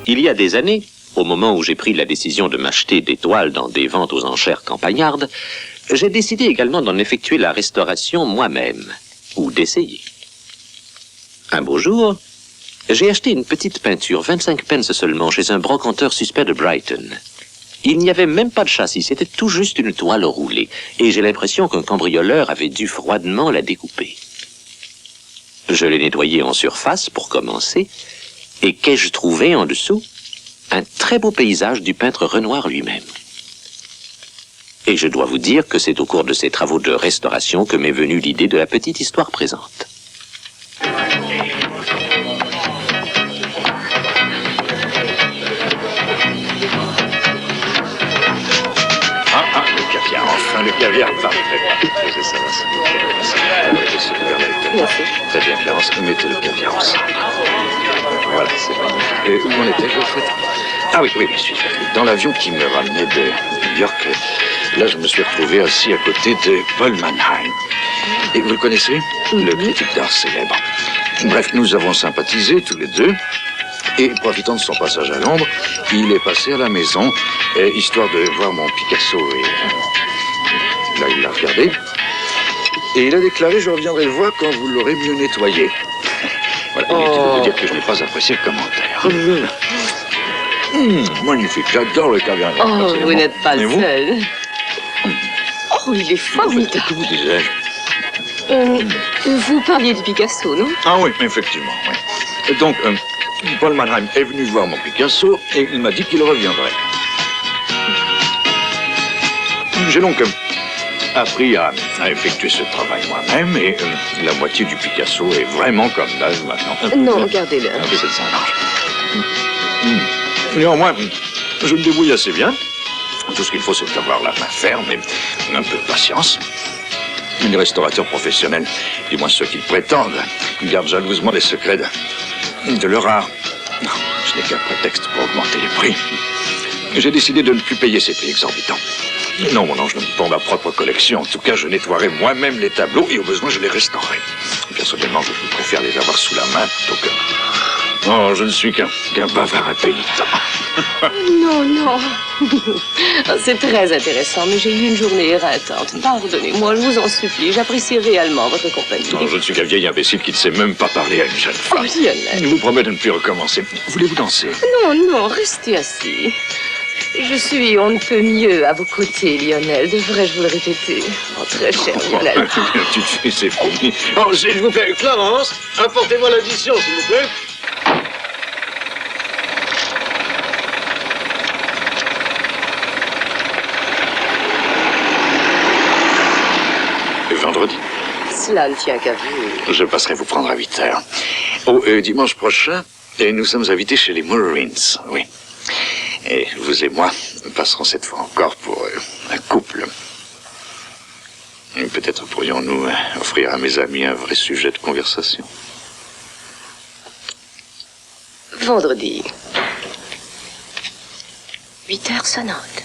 Il y a des années, au moment où j'ai pris la décision de m'acheter des toiles dans des ventes aux enchères campagnardes, j'ai décidé également d'en effectuer la restauration moi-même, ou d'essayer. Un beau jour, j'ai acheté une petite peinture, 25 pence seulement, chez un brocanteur suspect de Brighton. Il n'y avait même pas de châssis, c'était tout juste une toile roulée, et j'ai l'impression qu'un cambrioleur avait dû froidement la découper. Je l'ai nettoyée en surface pour commencer, et qu'ai-je trouvé en dessous? Un très beau paysage du peintre Renoir lui-même. Et je dois vous dire que c'est au cours de ces travaux de restauration que m'est venue l'idée de la petite histoire présente. Le caviar, enfin, le caviar, parfait. Ça va, c'est Merci. très bien, Clarence, mettez le caviar aussi. Voilà, c'est bon. Et où en étais-je, au fait? Ah oui, je suis dans l'avion qui me ramenait de New York. Là, je me suis retrouvé assis à côté de Paul Mannheim. Et vous le connaissez? Le critique d'art célèbre. Bref, nous avons sympathisé tous les deux. Et profitant de son passage à Londres, il est passé à la maison, histoire de voir mon Picasso. Et là, il l'a regardé. Et il a déclaré, je reviendrai le voir quand vous l'aurez mieux nettoyé. Voilà, inutile de dire que je n'ai pas apprécié le commentaire. Magnifique, j'adore le caviar. Oh, vous n'êtes pas le vous? seul. Oh, il est formidable. Que vous disais-je? Vous parliez de Picasso, non? Ah oui, effectivement, oui. Donc, Paul Mannheim est venu voir mon Picasso et il m'a dit qu'il reviendrait. J'ai donc appris à effectuer ce travail moi-même et la moitié du Picasso est vraiment comme d'âge maintenant. Non, gardez-le. C'est ça marche. Néanmoins, je me débrouille assez bien. Tout ce qu'il faut, c'est avoir la main ferme et un peu de patience. Les restaurateurs professionnels, du moins ceux qui le prétendent, gardent jalousement les secrets de leur art. Ce n'est qu'un prétexte pour augmenter les prix. J'ai décidé de ne plus payer ces prix exorbitants. Non, mon ange, pour ma propre collection. En tout cas, je nettoierai moi-même les tableaux et au besoin, je les restaurerai. Personnellement, je préfère les avoir sous la main plutôt que... Oh, je ne suis qu'un bavard impénitent. Non. C'est très intéressant, mais j'ai eu une journée éreintante. Pardonnez-moi, je vous en supplie. J'apprécie réellement votre compagnie. Non, je ne suis qu'un vieil imbécile qui ne sait même pas parler à une jeune femme. Oh, Lionel. Je vous promets de ne plus recommencer. Voulez-vous danser? Non, restez assis. Je suis on ne peut mieux à vos côtés, Lionel. Devrais-je vous le répéter? Oh, très cher Lionel. Tu fais, c'est fini. Oh, s'il vous plaît, Clarence, apportez-moi l'addition, s'il vous plaît. Vendredi. Cela ne tient qu'à vous. Je passerai vous prendre à 8h. Oh, dimanche prochain, et nous sommes invités chez les Mullins, oui. Et vous et moi passerons cette fois encore pour un couple. Peut-être pourrions-nous offrir à mes amis un vrai sujet de conversation. Vendredi. 8h sonnantes.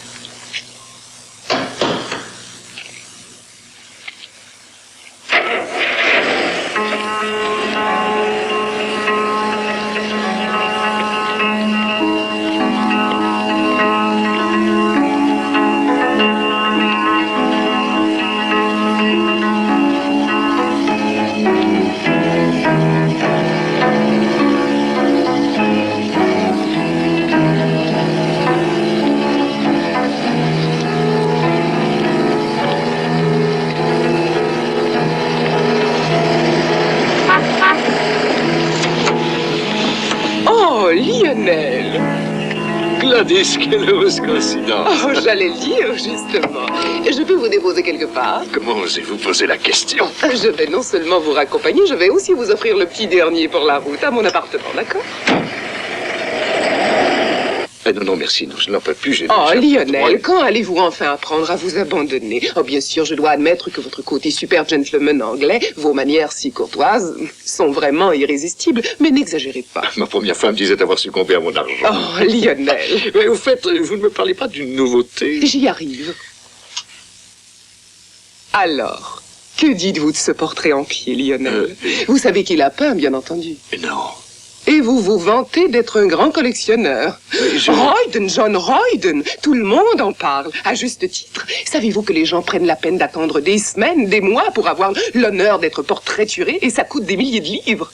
Lionel! Gladys, quelle heureuse coïncidence! Oh, j'allais le dire, justement. Je peux vous déposer quelque part? Comment osez-vous poser la question? Je vais non seulement vous raccompagner, je vais aussi vous offrir le petit dernier pour la route à mon appartement, d'accord? Non, merci, non, je n'en peux plus. Oh, Lionel, quand allez-vous enfin apprendre à vous abandonner? Oh, bien sûr, je dois admettre que votre côté super gentleman anglais, vos manières si courtoises, sont vraiment irrésistibles, mais n'exagérez pas. Ma première femme disait avoir succombé à mon argent. Oh, Lionel. Mais au fait, vous ne me parlez pas d'une nouveauté? J'y arrive. Alors, que dites-vous de ce portrait en pied, Lionel? Vous savez qu'il a peint, bien entendu. Non. Et vous vous vantez d'être un grand collectionneur. Royden, John Royden, tout le monde en parle, à juste titre. Savez-vous que les gens prennent la peine d'attendre des semaines, des mois pour avoir l'honneur d'être portraituré et ça coûte des milliers de livres?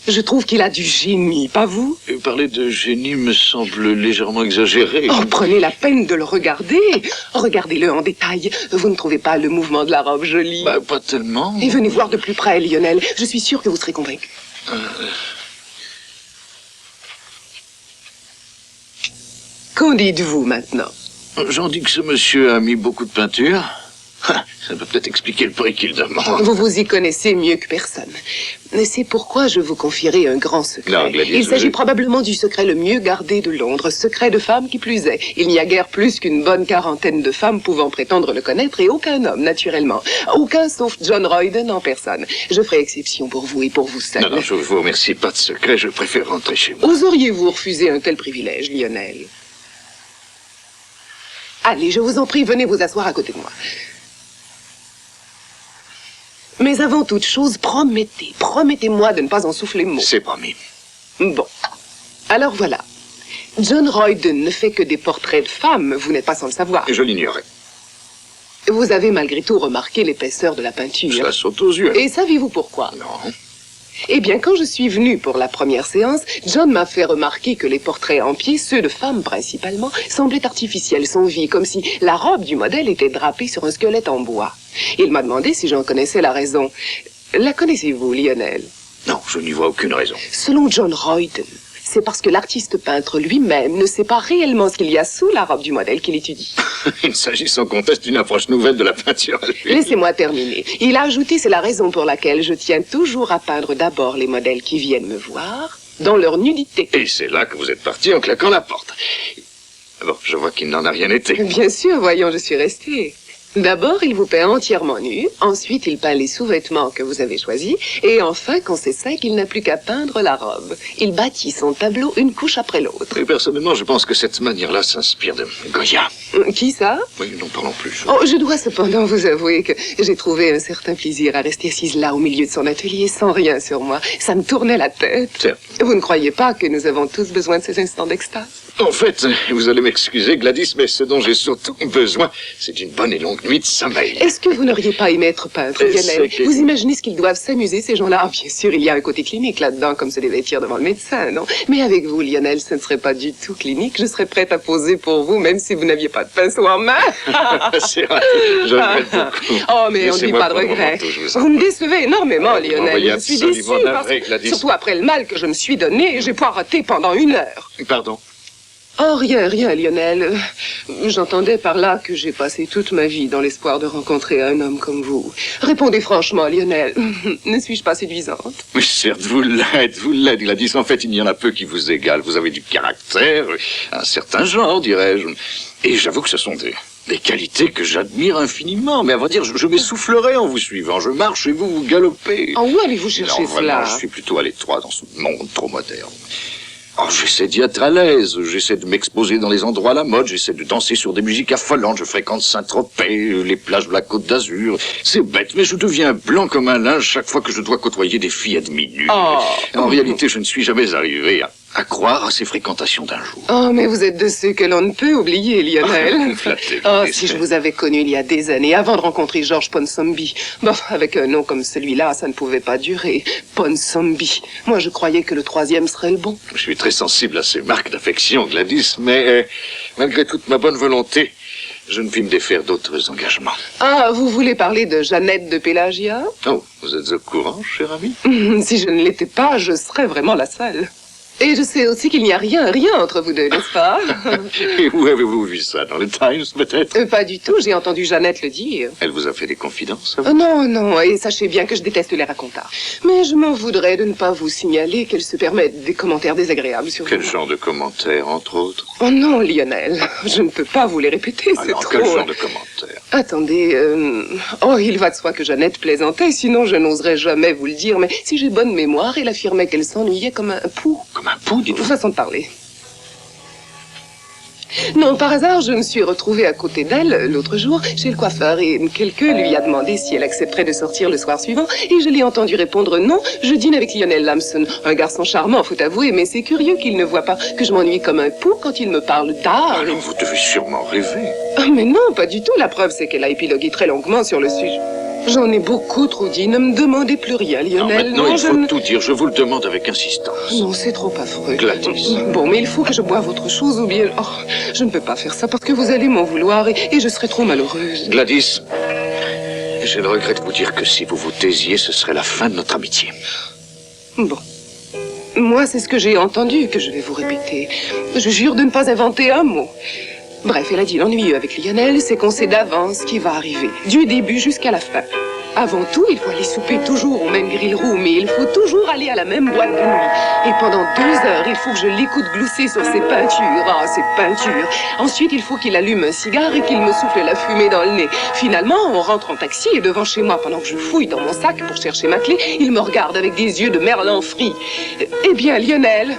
Je trouve qu'il a du génie, pas vous? Parler de génie me semble légèrement exagéré. Oh, prenez la peine de le regarder. Regardez-le en détail. Vous ne trouvez pas le mouvement de la robe joli? Bah, pas tellement. Et venez voir de plus près, Lionel. Je suis sûre que vous serez convaincu. Qu'en dites-vous maintenant? J'en dis que ce monsieur a mis beaucoup de peinture. Ça peut peut-être expliquer le prix qu'il demande. Vous vous y connaissez mieux que personne. C'est pourquoi je vous confierai un grand secret. Non, Gladys, Il s'agit probablement du secret le mieux gardé de Londres, secret de femme qui plus est. Il n'y a guère plus qu'une bonne quarantaine de femmes pouvant prétendre le connaître et aucun homme, naturellement. Aucun sauf John Royden en personne. Je ferai exception pour vous et pour vous seul. Non, je vous remercie pas de secret, je préfère rentrer chez moi. Oseriez-vous refuser un tel privilège, Lionel? Allez, je vous en prie, venez vous asseoir à côté de moi. Mais avant toute chose, promettez-moi de ne pas en souffler mot. C'est promis. Bon. Alors voilà. John Royden ne fait que des portraits de femmes, vous n'êtes pas sans le savoir. Je l'ignorais. Vous avez malgré tout remarqué l'épaisseur de la peinture. Ça saute aux yeux. Et savez-vous pourquoi? Non. Eh bien, quand je suis venue pour la première séance, John m'a fait remarquer que les portraits en pied, ceux de femmes principalement, semblaient artificiels, sans vie, comme si la robe du modèle était drapée sur un squelette en bois. Il m'a demandé si j'en connaissais la raison. La connaissez-vous, Lionel? Non, je n'y vois aucune raison. Selon John Royden, c'est parce que l'artiste peintre lui-même ne sait pas réellement ce qu'il y a sous la robe du modèle qu'il étudie. Il s'agit sans conteste d'une approche nouvelle de la peinture. Laissez-moi terminer. Il a ajouté, c'est la raison pour laquelle je tiens toujours à peindre d'abord les modèles qui viennent me voir, dans leur nudité. Et c'est là que vous êtes parti en claquant la porte. Bon, je vois qu'il n'en a rien été. Bien sûr, voyons, je suis restée. D'abord, il vous peint entièrement nu, ensuite il peint les sous-vêtements que vous avez choisis, et enfin, quand c'est sec, il n'a plus qu'à peindre la robe. Il bâtit son tableau une couche après l'autre. Et personnellement, je pense que cette manière-là s'inspire de Goya. Qui ça? Oui, n'en parlons plus. Oh, je dois cependant vous avouer que j'ai trouvé un certain plaisir à rester assise là au milieu de son atelier sans rien sur moi. Ça me tournait la tête. Certes. Vous ne croyez pas que nous avons tous besoin de ces instants d'extase? En fait, vous allez m'excuser, Gladys, mais ce dont j'ai surtout besoin, c'est d'une bonne et longue nuit de sommeil. Est-ce que vous n'auriez pas aimé être peintre, Lionel? Vous imaginez ce qu'ils doivent s'amuser, ces gens-là? Ah, bien sûr, il y a un côté clinique là-dedans, comme se dévêtir devant le médecin, non? Mais avec vous, Lionel, ce ne serait pas du tout clinique. Je serais prête à poser pour vous, même si vous n'aviez pas de pinceau en main. C'est vrai, je regrette beaucoup. Oh, mais on ne dit pas de regret. Vous me décevez énormément, Lionel. Je suis déçue, surtout après le mal que je me suis donné. J'ai poireauté pendant 1 heure. Pardon? Oh, rien, Lionel. J'entendais par là que j'ai passé toute ma vie dans l'espoir de rencontrer un homme comme vous. Répondez franchement, Lionel. Ne suis-je pas séduisante? Oui, certes, vous l'êtes, Gladys. En fait, il y en a peu qui vous égalent. Vous avez du caractère, un certain genre, dirais-je. Et j'avoue que ce sont des qualités que j'admire infiniment. Mais à vrai dire, je m'essoufflerais en vous suivant. Je marche et vous galopez. Oh, où allez-vous chercher cela? Je suis plutôt à l'étroit dans ce monde trop moderne. Oh, j'essaie d'y être à l'aise, j'essaie de m'exposer dans les endroits à la mode, j'essaie de danser sur des musiques affolantes, je fréquente Saint-Tropez, les plages de la Côte d'Azur. C'est bête, mais je deviens blanc comme un linge chaque fois que je dois côtoyer des filles à demi nues. Oh. En réalité, je ne suis jamais arrivé à croire à ces fréquentations d'un jour. Oh, mais vous êtes de ceux que l'on ne peut oublier, Lionel. Vous me flattez, Oh, si je vous avais connu il y a des années, avant de rencontrer Georges Ponsonby. Bon, avec un nom comme celui-là, ça ne pouvait pas durer. Ponsonby. Moi, je croyais que le 3e serait le bon. Je suis très sensible à ces marques d'affection, Gladys, mais malgré toute ma bonne volonté, je ne puis me défaire d'autres engagements. Ah, vous voulez parler de Jeannette de Pélagia? Oh, vous êtes au courant, cher ami? Si je ne l'étais pas, je serais vraiment la seule. Et je sais aussi qu'il n'y a rien entre vous deux, n'est-ce pas? Et où avez-vous vu ça? Dans le Times, peut-être? Pas du tout, j'ai entendu Jeannette le dire. Elle vous a fait des confidences, à vous? Non, et sachez bien que je déteste les racontards. Mais je m'en voudrais de ne pas vous signaler qu'elle se permet des commentaires désagréables sur Quel vous. genre de commentaires, entre autres? Oh non, Lionel, je ne peux pas vous les répéter, c'est Alors, trop... quel genre de commentaires? Attendez, oh, il va de soi que Jeannette plaisantait, sinon je n'oserais jamais vous le dire, mais si j'ai bonne mémoire, elle affirmait qu'elle s'ennuyait comme un pou. Comme un pou, dites-vous? Façon de parler. Non, par hasard, je me suis retrouvée à côté d'elle l'autre jour chez le coiffeur et quelqu'un lui a demandé si elle accepterait de sortir le soir suivant et je l'ai entendu répondre non, je dîne avec Lionel Lamson. Un garçon charmant, faut avouer, mais c'est curieux qu'il ne voit pas que je m'ennuie comme un pou quand il me parle d'art. Alors vous devez sûrement rêver. Ah, mais non, pas du tout. La preuve, c'est qu'elle a épilogué très longuement sur le sujet. J'en ai beaucoup trop dit. Ne me demandez plus rien, Lionel. Non, maintenant, il faut tout dire. Je vous le demande avec insistance. Non, c'est trop affreux. Gladys. Bon, mais il faut que je boive autre chose ou bien... Oh, je ne peux pas faire ça parce que vous allez m'en vouloir et je serai trop malheureuse. Gladys, j'ai le regret de vous dire que si vous vous taisiez, ce serait la fin de notre amitié. Bon. Moi, c'est ce que j'ai entendu que je vais vous répéter. Je jure de ne pas inventer un mot. Bref, elle a dit l'ennuyeux avec Lionel, c'est qu'on sait d'avance ce qui va arriver, du début jusqu'à la fin. Avant tout, il faut aller souper toujours au même grill room et il faut toujours aller à la même boîte de nuit. Et pendant 2 heures, il faut que je l'écoute glousser sur ses peintures. Ah, ses peintures. Ensuite, il faut qu'il allume un cigare et qu'il me souffle la fumée dans le nez. Finalement, on rentre en taxi et devant chez moi, pendant que je fouille dans mon sac pour chercher ma clé, il me regarde avec des yeux de merlan frit. Eh bien, Lionel,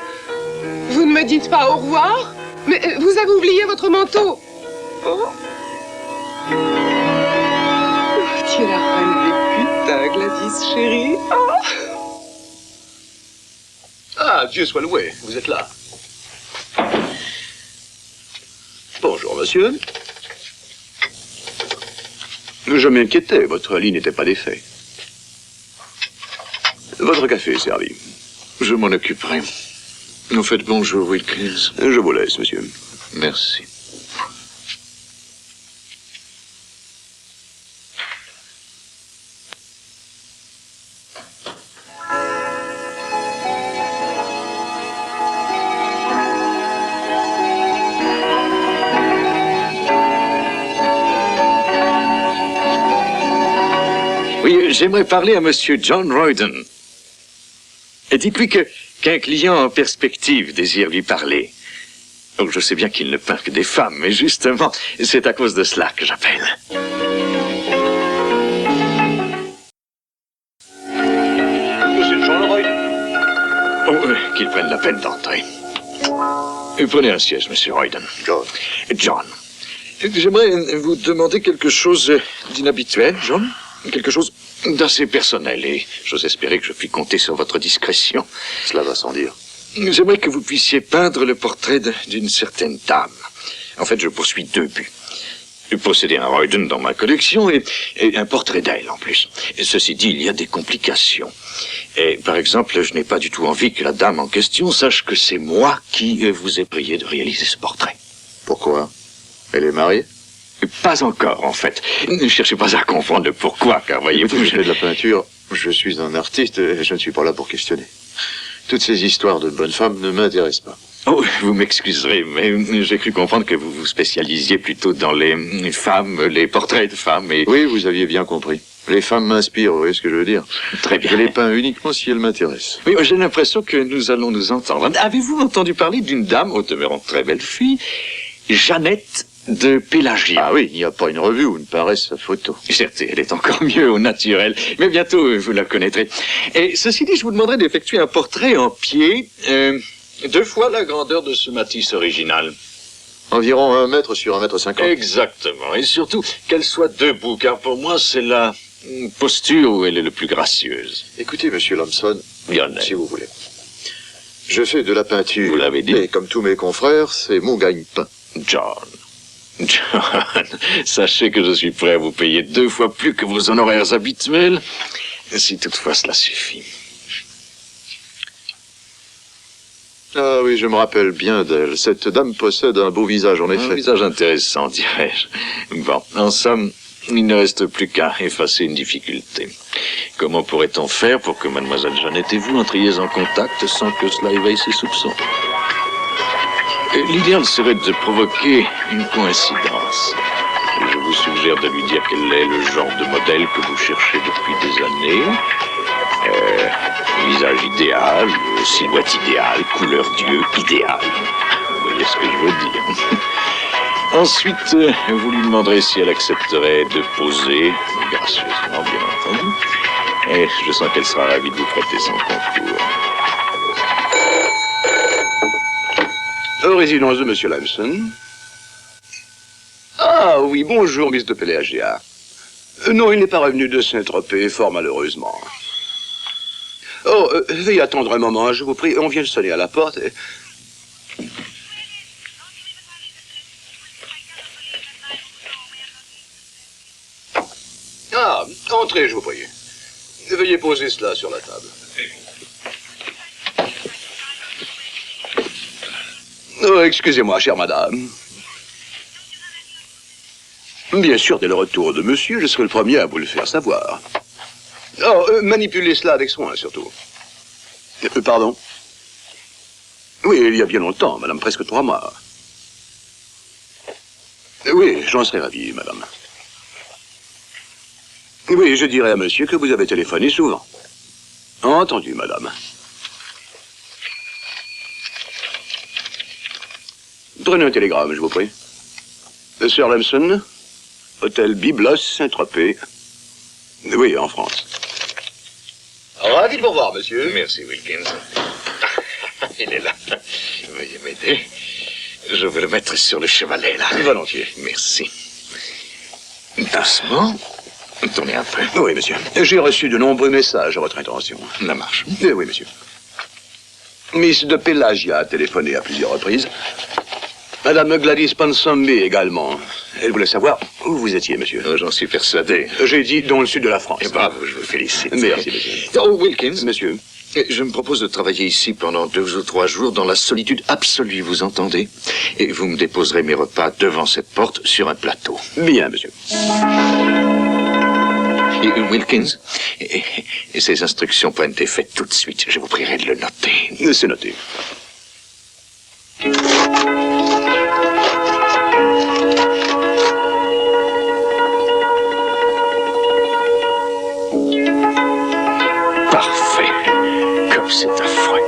vous ne me dites pas au revoir ? Mais vous avez oublié votre manteau. Oh. Tu es la reine des putains, Gladys, chérie. Oh. Ah, Dieu soit loué, vous êtes là. Bonjour, monsieur. Je m'inquiétais, votre lit n'était pas défait. Votre café est servi. Je m'en occuperai. Vous faites bonjour, Wilkins. Je vous laisse, monsieur. Merci. Oui, j'aimerais parler à monsieur John Royden. Et dites-lui qu'un client en perspective désire lui parler. Donc je sais bien qu'il ne peint que des femmes, mais justement, c'est à cause de cela que j'appelle. Monsieur John Royden. Oh, qu'il prenne la peine d'entrer. Prenez un siège, monsieur Royden. John. John. J'aimerais vous demander quelque chose d'inhabituel, John. Quelque chose d'assez personnel, et j'ose espérer que je puis compter sur votre discrétion. Cela va sans dire. J'aimerais que vous puissiez peindre le portrait d'une certaine dame. En fait, je poursuis 2 buts. Posséder un Royden dans ma collection et un portrait d'elle en plus. Et ceci dit, il y a des complications. Et par exemple, je n'ai pas du tout envie que la dame en question sache que c'est moi qui vous ai prié de réaliser ce portrait. Pourquoi? Elle est mariée? Pas encore, en fait. Ne cherchez pas à comprendre le pourquoi, car voyez-vous... Je fais de la peinture, je suis un artiste et je ne suis pas là pour questionner. Toutes ces histoires de bonnes femmes ne m'intéressent pas. Oh, vous m'excuserez, mais j'ai cru comprendre que vous vous spécialisiez plutôt dans les femmes, les portraits de femmes et... Oui, vous aviez bien compris. Les femmes m'inspirent, vous voyez ce que je veux dire? Très bien. Je les peins uniquement si elles m'intéressent. Oui, j'ai l'impression que nous allons nous entendre. Avez-vous entendu parler d'une dame, au demeurant très belle fille, Jeannette de Pélagia? Ah oui, il n'y a pas une revue où ne paraisse sa photo. Certes, elle est encore mieux au naturel, mais bientôt vous la connaîtrez. Et ceci dit, je vous demanderai d'effectuer un portrait en pied, 2 fois la grandeur de ce Matisse original. Environ 1 mètre sur 1 mètre 50. Exactement, et surtout qu'elle soit debout, car pour moi c'est la posture où elle est le plus gracieuse. Écoutez, monsieur Lamson, Lionel. si vous voulez. Je fais de la peinture. Vous l'avez dit. Et comme tous mes confrères, c'est mon gagne-pain. John, sachez que je suis prêt à vous payer 2 fois plus que vos honoraires habituels, si toutefois cela suffit. Ah oui, je me rappelle bien d'elle. Cette dame possède un beau visage, en effet. Un visage intéressant, dirais-je. Bon, en somme, il ne reste plus qu'à effacer une difficulté. Comment pourrait-on faire pour que mademoiselle Jeannette et vous entriez en contact sans que cela éveille ses soupçons? L'idéal serait de provoquer une coïncidence. Je vous suggère de lui dire quel est le genre de modèle que vous cherchez depuis des années. Visage idéal, silhouette idéale, couleur d'yeux idéale. Vous voyez ce que je veux dire. Ensuite, vous lui demanderez si elle accepterait de poser, gracieusement bien entendu. Et je sens qu'elle sera ravie de vous prêter son concours. Résidence de monsieur Lamson. Ah oui, bonjour, Miss de Pélagia. Non, il n'est pas revenu de Saint-Tropez, fort malheureusement. Oh, veuillez attendre un moment, je vous prie. On vient de sonner à la porte. Ah, entrez, je vous prie. Veuillez poser cela sur la table. Oh, excusez-moi, chère madame. Bien sûr, dès le retour de monsieur, je serai le premier à vous le faire savoir. Oh, manipulez cela avec soin, surtout. Pardon? Oui, il y a bien longtemps, madame, presque 3 mois. Oui, j'en serais ravi, madame. Oui, je dirai à monsieur que vous avez téléphoné souvent. Entendu, madame. Prenez un télégramme, je vous prie. Sir Lamson, hôtel Byblos, Saint-Tropez. Oui, en France. Ravi de vous revoir, monsieur. Merci, Wilkins. Il est là. Veuillez m'aider. Je vais le mettre sur le chevalet, là. Volontiers. Merci. Doucement. Tournez un peu. Oui, monsieur. J'ai reçu de nombreux messages à votre intention. La marche. Oui, monsieur. Miss de Pélagia a téléphoné à plusieurs reprises. Madame Gladys Ponsonby également. Elle voulait savoir où vous étiez, monsieur. Oh, j'en suis persuadé. J'ai dit dans le sud de la France. Eh bravo, je vous félicite. Merci, monsieur. Oh, Wilkins. Monsieur. Je me propose de travailler ici pendant 2 ou 3 jours dans la solitude absolue, vous entendez? Et vous me déposerez mes repas devant cette porte sur un plateau. Bien, monsieur. Wilkins, et ces instructions peuvent être faites tout de suite. Je vous prierai de le noter. C'est noté. Parfait. Comme c'est affreux.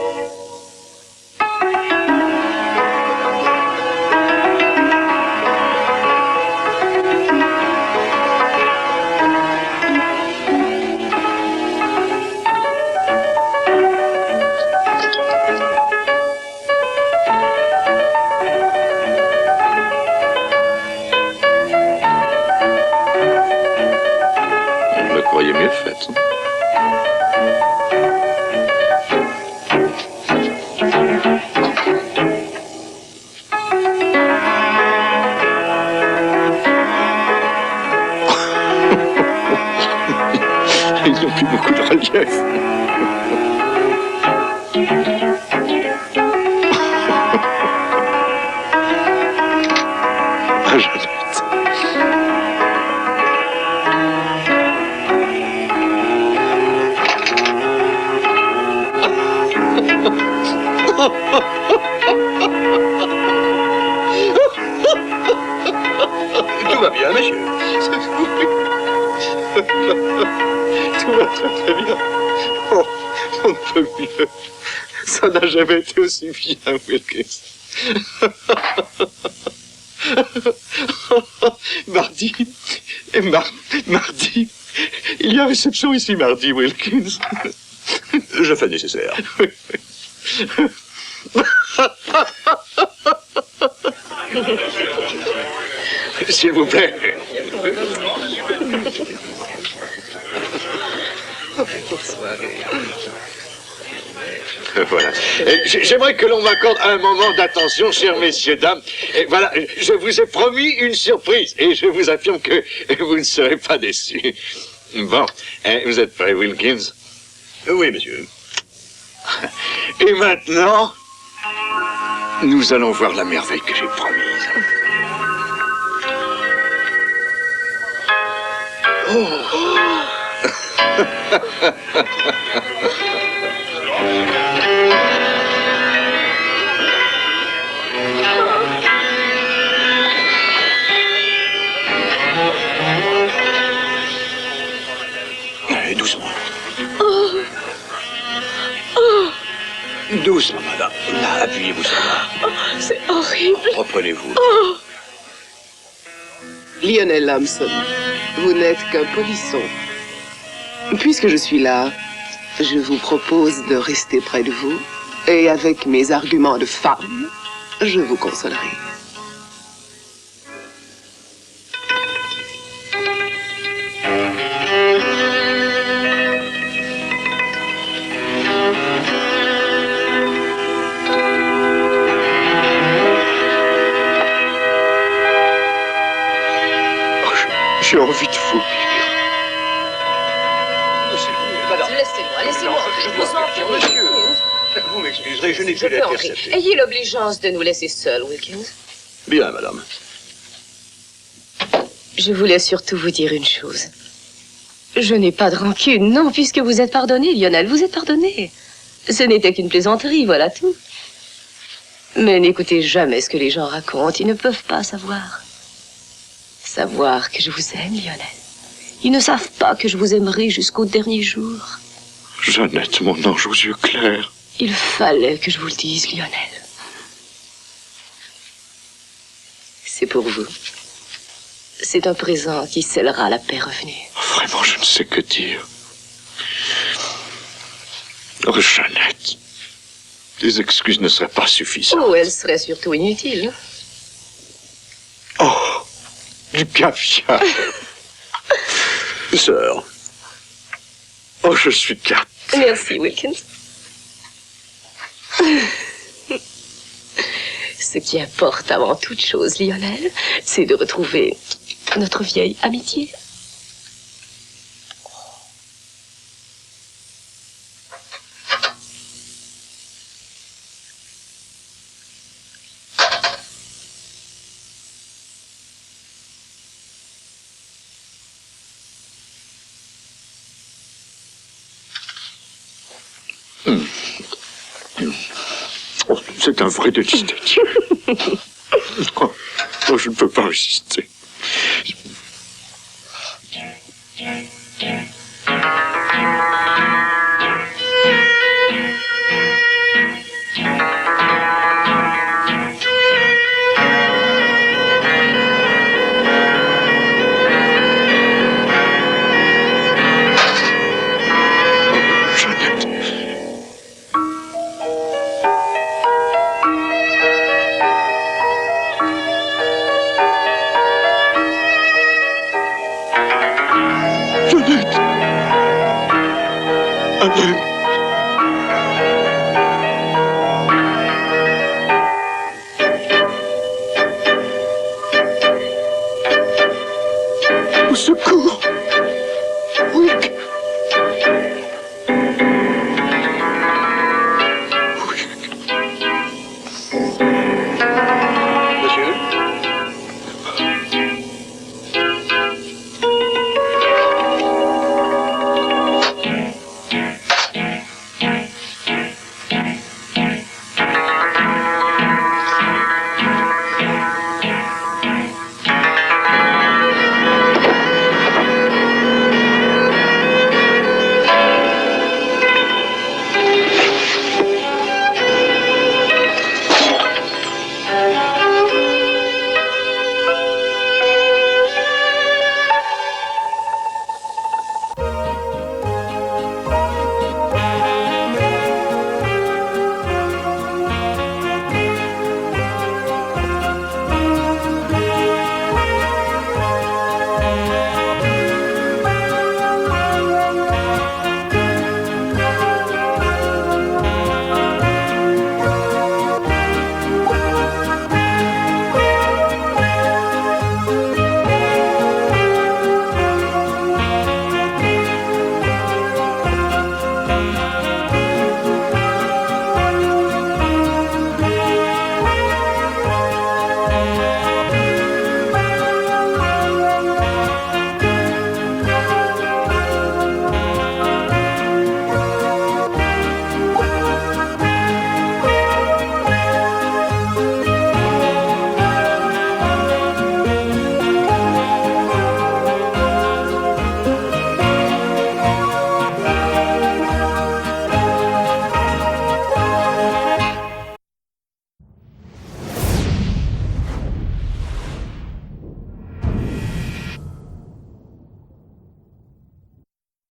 Je me croyais mieux faite. Ils n'ont plus beaucoup de relief. Ah, Jeannette. Tout va bien, monsieur. Tout va très très bien. Oh, on ne peut mieux. Ça n'a jamais été aussi bien, Wilkins. Mardi. Et mardi. Il y a réception ici mardi, Wilkins. Je fais le nécessaire. Oui, oui. S'il vous plaît. Voilà. J'aimerais que l'on m'accorde un moment d'attention, chers messieurs, dames. Et voilà, je vous ai promis une surprise et je vous affirme que vous ne serez pas déçus. Bon, vous êtes prêts, Wilkins? Oui, monsieur. Et maintenant, nous allons voir la merveille que j'ai promise. Allez, doucement. Doucement, madame. Là, appuyez-vous sur moi. C'est horrible. Reprenez-vous. Lionel Lamson, vous n'êtes qu'un polisson. Puisque je suis là, je vous propose de rester près de vous, et avec mes arguments de femme, je vous consolerai. J'ai envie de vous. Laissez-moi, je vous en prie. Monsieur, vous m'excuserez, je n'ai Je plus la peux en terre prie. Ayez l'obligeance de nous laisser seuls, Wilkins. Bien, madame. Je voulais surtout vous dire une chose. Je n'ai pas de rancune, non, puisque vous êtes pardonné, Lionel, vous êtes pardonné. Ce n'était qu'une plaisanterie, voilà tout. Mais n'écoutez jamais ce que les gens racontent, ils ne peuvent pas savoir. Savoir que je vous aime, Lionel. Ils ne savent pas que je vous aimerai jusqu'au dernier jour. Jeannette, mon ange aux yeux clairs. Il fallait que je vous le dise, Lionel. C'est pour vous. C'est un présent qui scellera la paix revenue. Vraiment, je ne sais que dire. Oh, Jeannette, les excuses ne seraient pas suffisantes. Oh, elle serait surtout inutile. Oh, du caviar. Sœur. Oh, je suis gâté. Merci, Wilkins. Ce qui importe avant toute chose, Lionel, c'est de retrouver notre vieille amitié. Oh, c'est un vrai délice de Dieu. Oh, je ne peux pas résister.